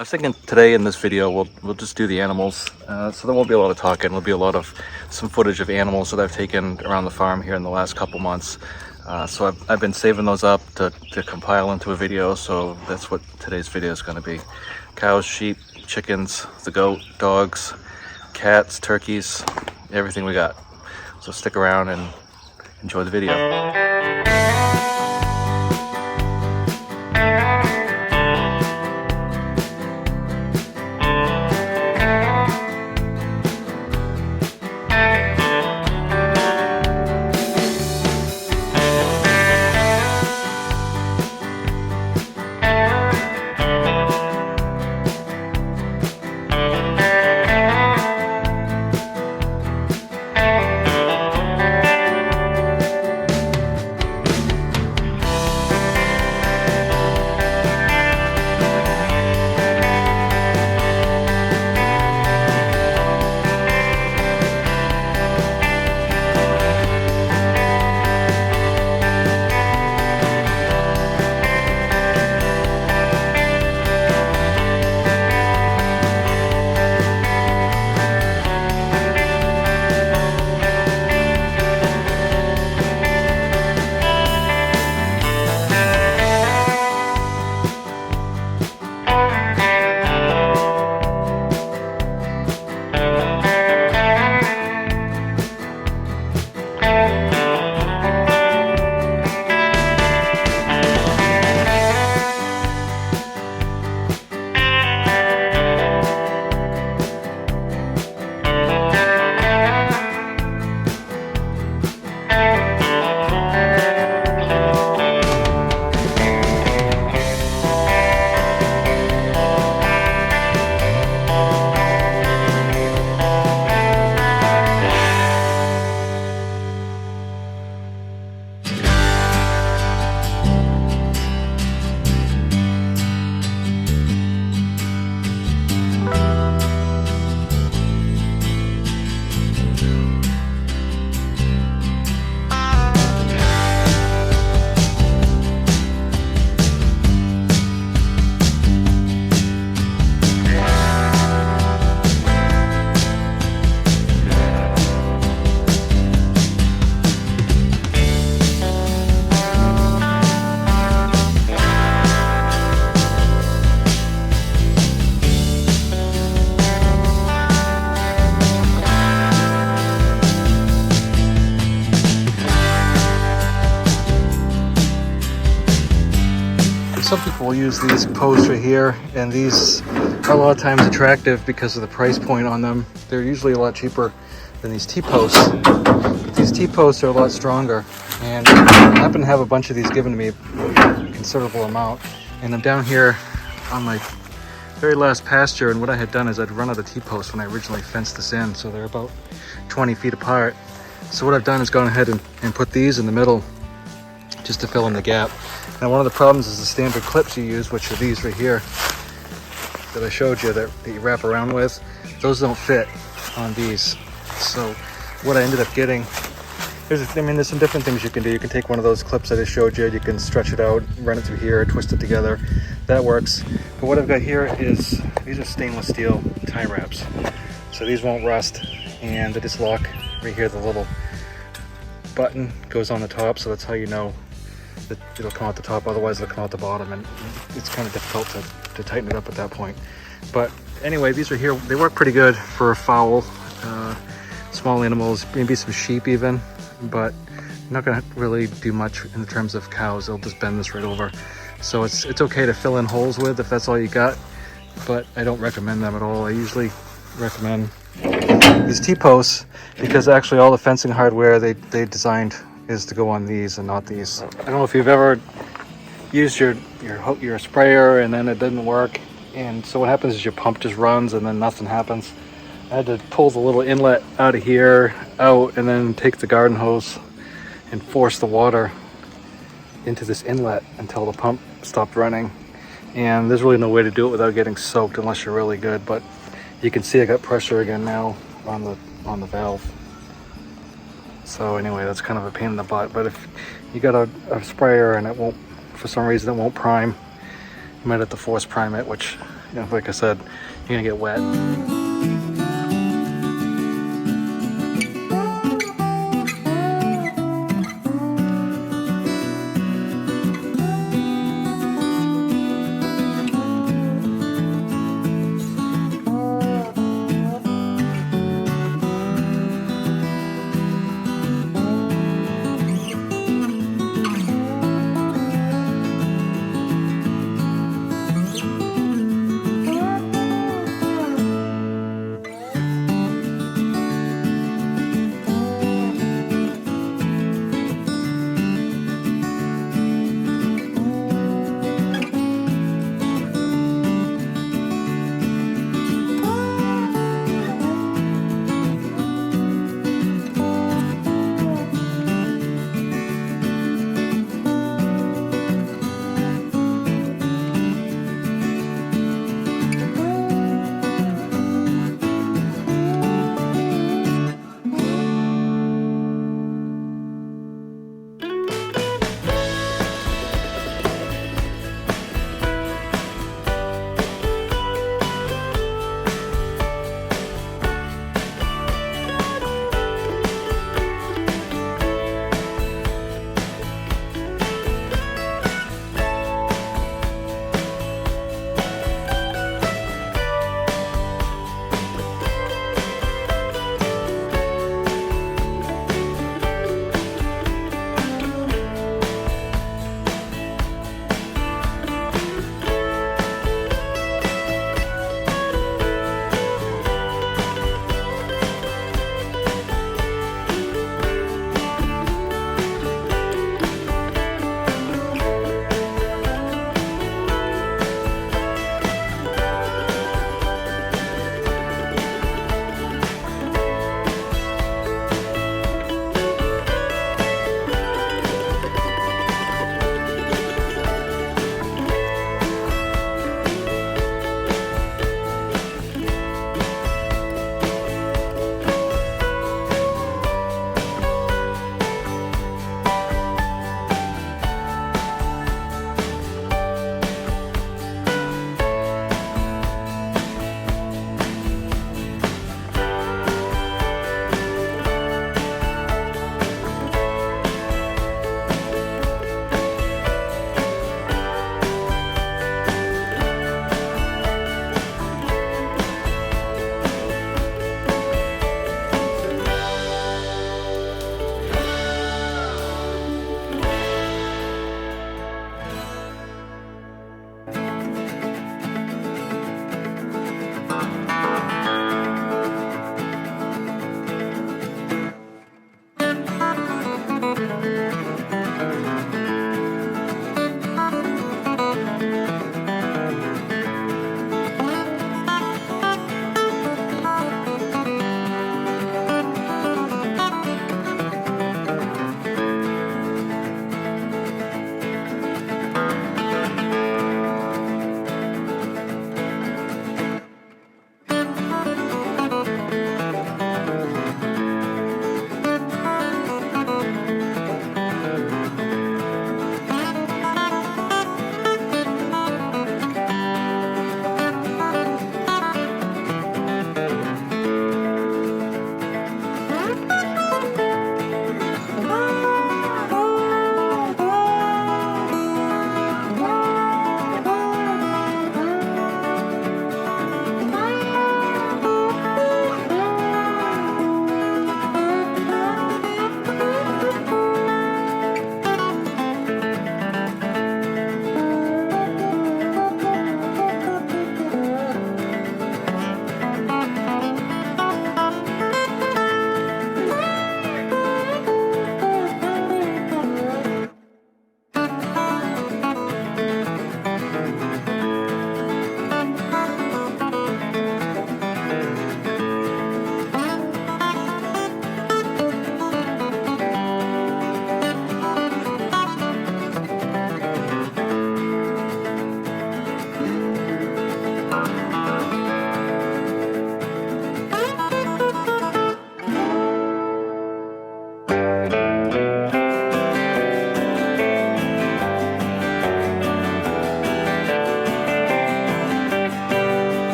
I was thinking today in this video we'll just do the animals, so there won't be a lot of talking. There'll be a lot of some footage of animals that I've taken around the farm here in the last couple months. So I've been saving those up to compile into a video, so that's what today's video is going to be. Cows, sheep, chickens, the goat, dogs, cats, turkeys, everything we got. So stick around and enjoy the video. Some people will use these posts right here, and these are a lot of times attractive because of the price point on them. They're usually a lot cheaper than these T-posts, but these T-posts are a lot stronger, and I happen to have a bunch of these given to me, a considerable amount, and I'm down here on my very last pasture, and what I had done is I'd run out of T-posts when I originally fenced this in, so they're about 20 feet apart. So what I've done is gone ahead and put these in the middle just to fill in the gap. Now, one of the problems is the standard clips you use, which are these right here that I showed you that you wrap around with. Those don't fit on these. So what I ended up getting, there's some different things you can do. You can take one of those clips I just showed you, you can stretch it out, run it through here, twist it together. That works. But what I've got here is, these are stainless steel tie wraps. So these won't rust, and they just lock right here. The little button goes on the top, so that's how you know that it'll come out the top, otherwise it'll come out the bottom, and it's kind of difficult to tighten it up at that point. But anyway, these are here. They work pretty good for fowl, small animals, maybe some sheep even, but not going to really do much in terms of cows. They'll just bend this right over. So it's okay to fill in holes with if that's all you got, but I don't recommend them at all. I usually recommend these T-posts because actually all the fencing hardware they designed is to go on these and not these. I don't know if you've ever used your sprayer and then it didn't work, and so what happens is your pump just runs and then nothing happens. I had to pull the little inlet out of here out and then take the garden hose and force the water into this inlet until the pump stopped running. And there's really no way to do it without getting soaked unless you're really good, but you can see I got pressure again now on the valve. So anyway, that's kind of a pain in the butt. But if you got a sprayer and it won't, for some reason it won't prime, you might have to force prime it, which You know, like I said, you're gonna get wet.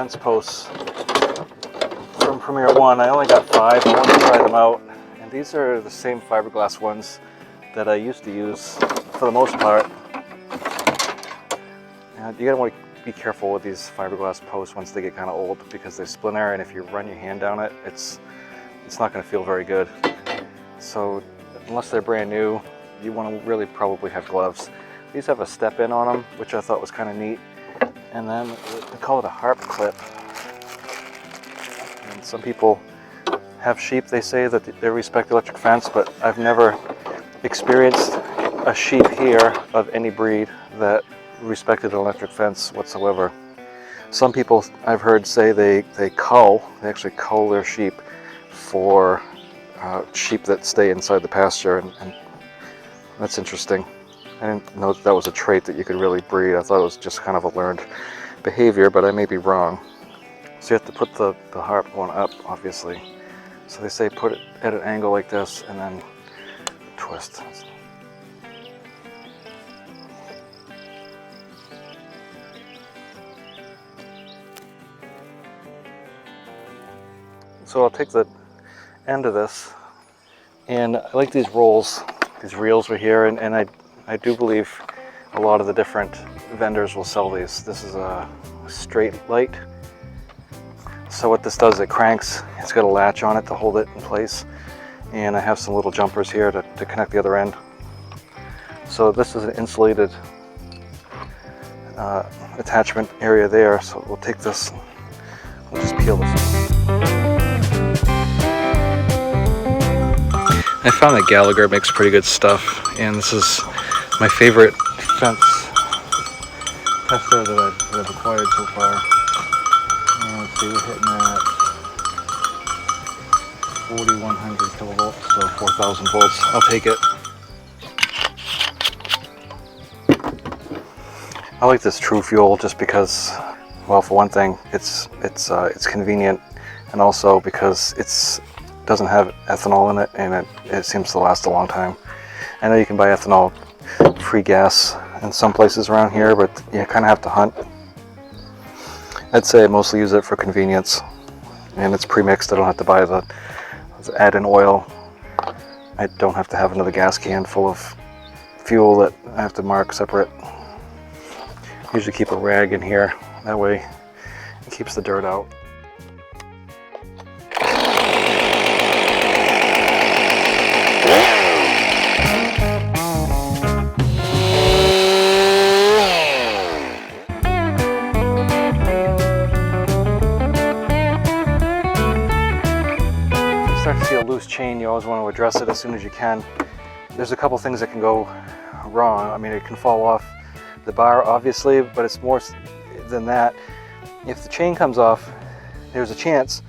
fence posts from Premier One. I only got 5. I wanted to try them out, and these are the same fiberglass ones that I used to use for the most part. And you gotta want to be careful with these fiberglass posts once they get kind of old, because they splinter, and if you run your hand down it, it's not going to feel very good. So unless they're brand new, you want to really probably have gloves. These have a step in on them, which I thought was kind of neat. And then they call it a harp clip. And some people have sheep, they say that they respect electric fence, but I've never experienced a sheep here of any breed that respected an electric fence whatsoever. Some people I've heard say they actually cull their sheep for sheep that stay inside the pasture, and that's interesting. I didn't know that was a trait that you could really breed. I thought it was just kind of a learned behavior, but I may be wrong. So you have to put the harp one up, obviously. So they say put it at an angle like this and then twist. So I'll take the end of this, and I like these rolls, these reels right here, and I do believe a lot of the different vendors will sell these. This is a straight light. So what this does, it cranks, it's got a latch on it to hold it in place, and I have some little jumpers here to connect the other end. So this is an insulated attachment area there, so we'll take this, we'll just peel this. I found that Gallagher makes pretty good stuff, and this is my favorite fence tester that I've acquired so far. And let's see, we're hitting at 4,100 kilovolts, so 4,000 volts. I'll take it. I like this True Fuel just because, well, for one thing, it's convenient, and also because it doesn't have ethanol in it, and it seems to last a long time. I know you can buy ethanol free gas in some places around here, but you kind of have to hunt. I'd say I mostly use it for convenience, and it's pre-mixed. I don't have to buy the add-in oil. I don't have to have another gas can full of fuel that I have to mark separate. I usually keep a rag in here, that way it keeps the dirt out. Start to see a loose chain, you always want to address it as soon as you can. There's a couple things that can go wrong. I mean, it can fall off the bar, obviously, but it's more than that. If the chain comes off, there's a chance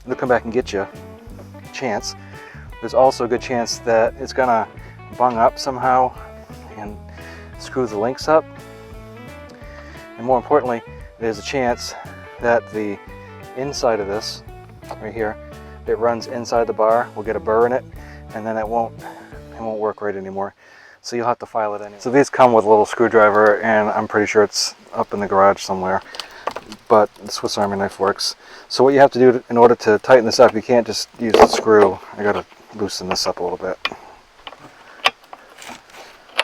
it'll come back and get you. Chance. There's also a good chance that it's gonna bung up somehow and screw the links up. And more importantly, there's a chance that the inside of this, right here, it runs inside the bar, will get a burr in it, and then it won't work right anymore. So you'll have to file it anyway. So these come with a little screwdriver, and I'm pretty sure it's up in the garage somewhere, but the Swiss Army knife works. So what you have to do in order to tighten this up, you can't just use the screw. I gotta loosen this up a little bit.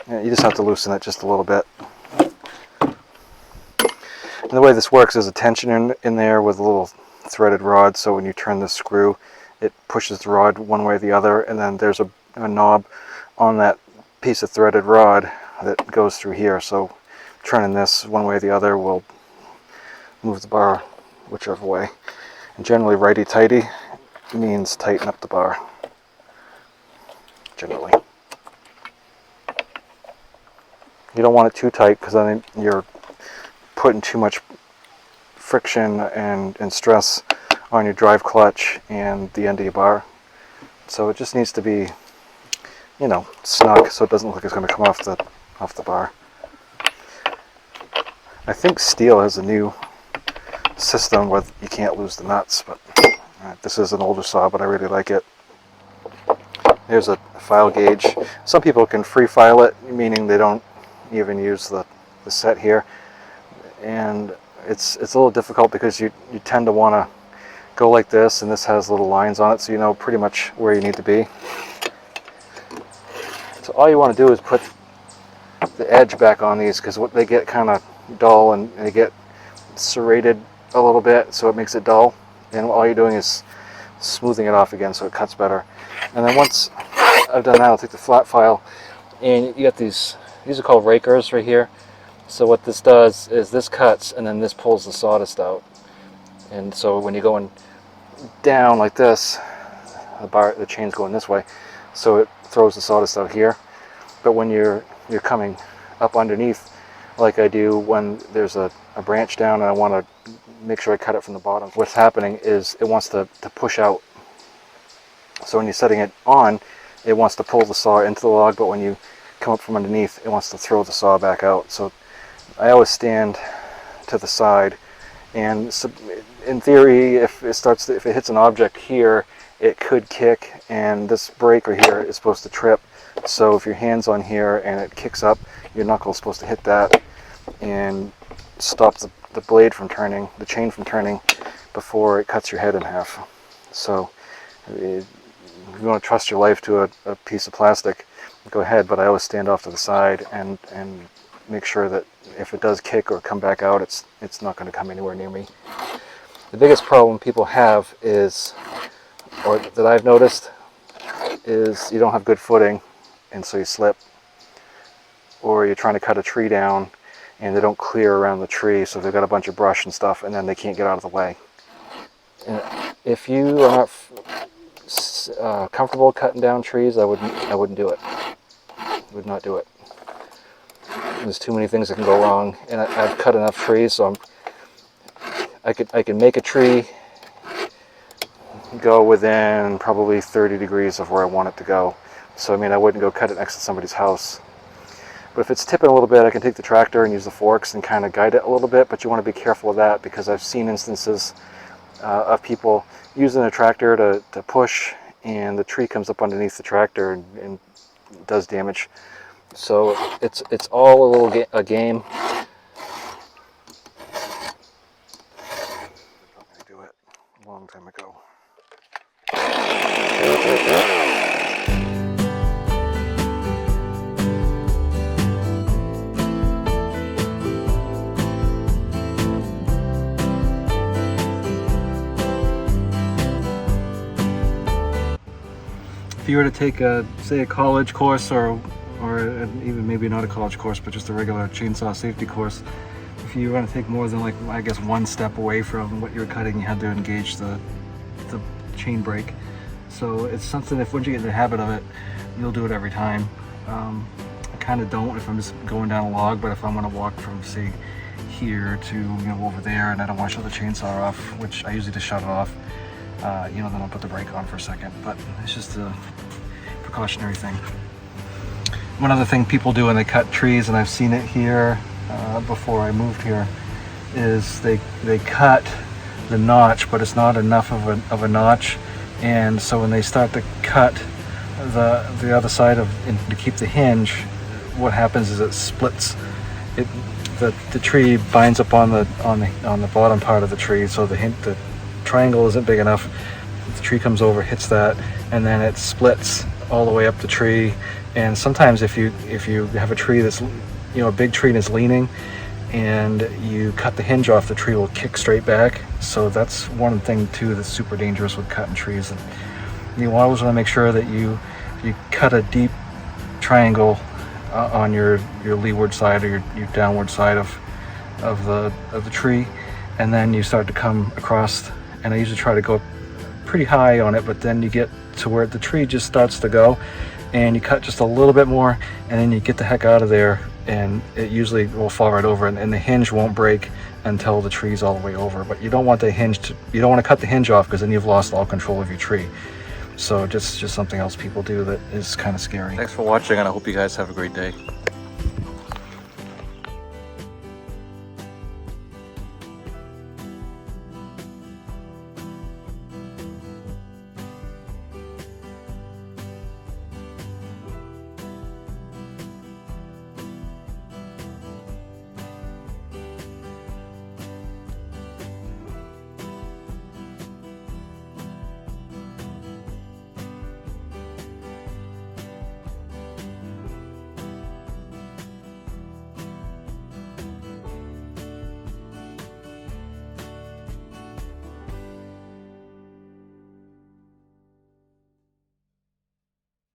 Yeah, you just have to loosen it just a little bit. And the way this works is a tension in there with a little threaded rod, so when you turn the screw, it pushes the rod one way or the other, and then there's a knob on that piece of threaded rod that goes through here, so turning this one way or the other will move the bar whichever way. And generally righty-tighty means tighten up the bar, generally. You don't want it too tight, because then you're putting too much friction and stress on your drive clutch and the end of your bar. So it just needs to be, you know, snug, so it doesn't look like it's going to come off the bar. I think steel has a new system where you can't lose the nuts, but this is an older saw, but I really like it. There's a file gauge. Some people can free file it, meaning they don't even use the set here, and it's a little difficult because you tend to want to go like this, and this has little lines on it, so you know pretty much where you need to be. So all you want to do is put the edge back on these, because they get kind of dull and they get serrated a little bit, so it makes it dull, and all you're doing is smoothing it off again so it cuts better. And then once I've done that, I'll take the flat file, and you got these are called rakers right here. So what this does is this cuts, and then this pulls the sawdust out. And so when you're going down like this, the chain's going this way, so it throws the sawdust out here. But when you're coming up underneath, like I do when there's a branch down and I want to make sure I cut it from the bottom, what's happening is it wants to push out. So when you're setting it on, it wants to pull the saw into the log, but when you come up from underneath, it wants to throw the saw back out. So I always stand to the side, and so in theory, if it hits an object here, it could kick, and this breaker here is supposed to trip. So if your hand's on here and it kicks up, your knuckle's supposed to hit that and stop the blade from turning, the chain from turning, before it cuts your head in half. So if you want to trust your life to a piece of plastic, go ahead, but I always stand off to the side and make sure that if it does kick or come back out, it's not going to come anywhere near me. The biggest problem people have is, or that I've noticed, is you don't have good footing, and so you slip. Or you're trying to cut a tree down and they don't clear around the tree, so they've got a bunch of brush and stuff, and then they can't get out of the way. And if you are not comfortable cutting down trees, I wouldn't do it. Would not do it. There's too many things that can go wrong, and I've cut enough trees, so I can make a tree go within probably 30 degrees of where I want it to go. So I mean, I wouldn't go cut it next to somebody's house. But if it's tipping a little bit, I can take the tractor and use the forks and kind of guide it a little bit, but you want to be careful of that, because I've seen instances of people using a tractor to push, and the tree comes up underneath the tractor and does damage. So it's all a little a game. I do it a long time ago. If you were to take say a college course, or even maybe not a college course, but just a regular chainsaw safety course, if you were going to take more than, like, I guess, one step away from what you were cutting, you had to engage the chain brake. So it's something, if once you get in the habit of it, you'll do it every time. I kind of don't if I'm just going down a log, but if I'm going to walk from, say, here to over there, and I don't want to shut the chainsaw off, which I usually just shut it off, then I'll put the brake on for a second. But it's just a precautionary thing. One other thing people do when they cut trees, and I've seen it here before I moved here, is they cut the notch, but it's not enough of a notch, and so when they start to cut the other side to keep the hinge, what happens is it splits. The tree binds up on the bottom part of the tree, so the triangle isn't big enough. The tree comes over, hits that, and then it splits all the way up the tree. And sometimes if you have a tree that's a big tree and is leaning, and you cut the hinge off, the tree will kick straight back. So that's one thing too that's super dangerous with cutting trees. And you always want to make sure that you cut a deep triangle on your leeward side or your downward side of the tree, and then you start to come across. And I usually try to go pretty high on it, but then you get to where the tree just starts to go, and you cut just a little bit more, and then you get the heck out of there, and it usually will fall right over, and the hinge won't break until the tree's all the way over. But you don't want the hinge you don't want to cut the hinge off, because then you've lost all control of your tree. So just something else people do that is kind of scary. Thanks for watching, and I hope you guys have a great day.